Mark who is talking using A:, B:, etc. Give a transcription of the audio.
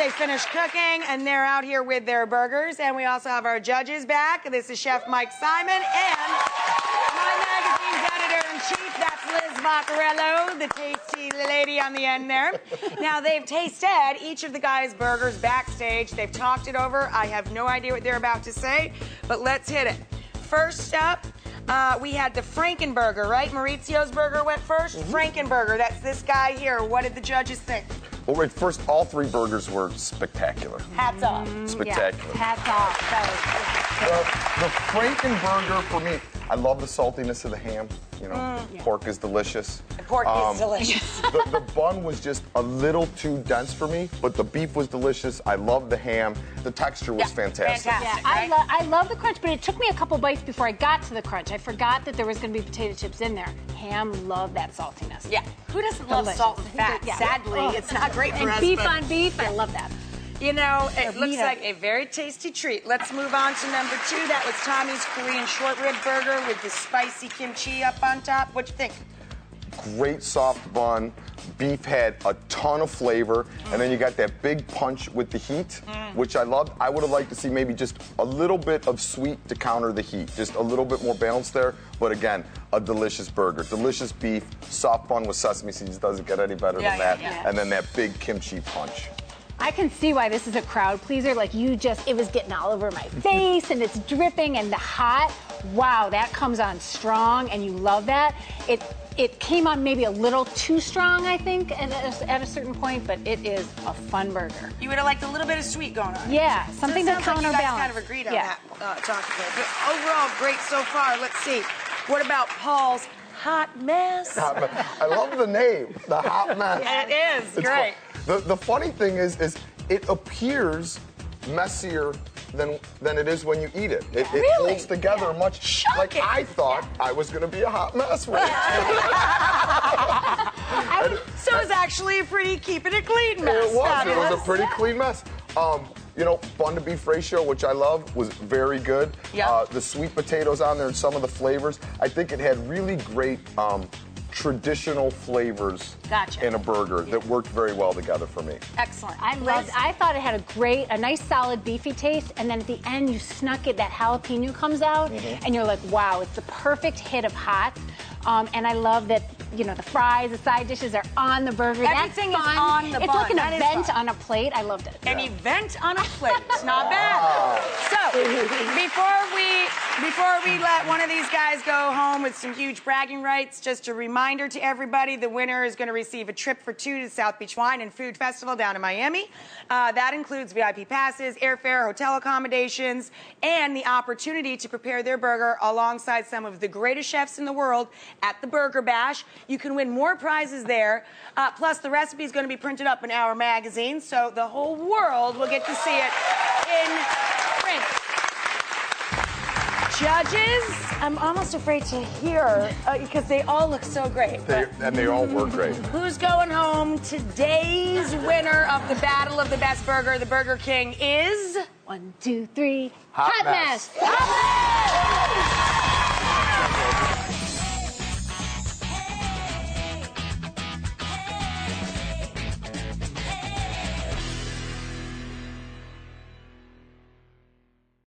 A: they finished cooking, and they're out here with their burgers. And we also have our judges back. This is Chef Mike Simon and my magazine's editor-in-chief. That's Liz Vaccarello, the tasty lady on the end there. Now, they've tasted each of the guys' burgers backstage. They've talked it over. I have no idea what they're about to say, but let's hit it. First up, we had the Frankenburger, right? Maurizio's burger went first. Frankenburger, that's this guy here. What did the judges think?
B: Well, wait, first, all three burgers were spectacular.
C: Hats off.
B: Spectacular.
C: Yeah, hats off.
B: The Frankenburger, for me, I love the saltiness of the ham. You know, pork is delicious.
A: The pork is delicious.
B: The bun was just a little too dense for me, but the beef was delicious. I love the ham. The texture was fantastic.
A: Fantastic,
C: Yeah,
A: right?
C: I love the crunch, but it took me a couple bites before I got to the crunch. I forgot that there was going to be potato chips in there. Ham, love that saltiness.
A: Yeah. Who doesn't love salt and fat?
C: Yeah.
A: Sadly, it's not great for
C: and
A: us.
C: beef
A: but,
C: on beef, I love that.
A: You know, it looks
C: meat
A: like a very tasty treat. Let's move on to number 2. That was Tommy's Korean short rib burger with the spicy kimchi up on top. What'd you think?
B: Great soft bun. Beef had a ton of flavor, and then you got that big punch with the heat, which I loved. I would have liked to see maybe just a little bit of sweet to counter the heat, just a little bit more balance there. But again, a delicious burger, delicious beef, soft bun with sesame seeds doesn't get any better than that, and then that big kimchi punch.
C: I can see why this is a crowd pleaser. Like it was getting all over my face and it's dripping and the hot. Wow, that comes on strong and you love that. It came on maybe a little too strong, I think, at a certain point, but it is a fun burger.
A: You would have liked a little bit of sweet going on.
C: Yeah, something to counterbalance.
A: Like you guys kind of agreed on that talking about. But overall, great so far. Let's see. What about Paul's Hot Mess?
B: I love the name, the Hot Mess.
A: It is great.
B: The funny thing is it appears messier than it is when you eat it. It holds together much.
A: Shocking.
B: Like I thought I was going to be a hot mess with it.
A: So it's actually a pretty keeping it clean mess.
B: It was.
A: Fabulous.
B: It was a pretty clean mess. You know, bun to beef ratio, which I love, was very good.
A: Yep.
B: The sweet potatoes on there and some of the flavors. I think it had really great traditional flavors in a burger that worked very well together for me.
A: Excellent.
C: I thought it had a nice solid beefy taste, and then at the end you snuck it, that jalapeno comes out, and you're like, wow, it's the perfect hit of hot. And I love that, you know, the fries, the side dishes are on the burger.
A: Everything
C: That's fun.
A: is on the
C: It's
A: bun.
C: like an
A: That is
C: event
A: fun.
C: on a plate. I loved it.
A: An event on a plate. It's not bad. So, before we let one of these guys go home with some huge bragging rights, just a reminder to everybody, the winner is going to receive a trip for 2 to South Beach Wine and Food Festival down in Miami. That includes VIP passes, airfare, hotel accommodations, and the opportunity to prepare their burger alongside some of the greatest chefs in the world at the Burger Bash. You can win more prizes there. Plus, the recipe is going to be printed up in our magazine, so the whole world will get to see it in print. Judges, I'm almost afraid to hear because they all look so great.
B: They all were great.
A: Who's going home? Today's winner of the Battle of the Best Burger, the Burger King, is...
C: 1, 2, 3.
B: Hot Mess.
A: Hot Mess!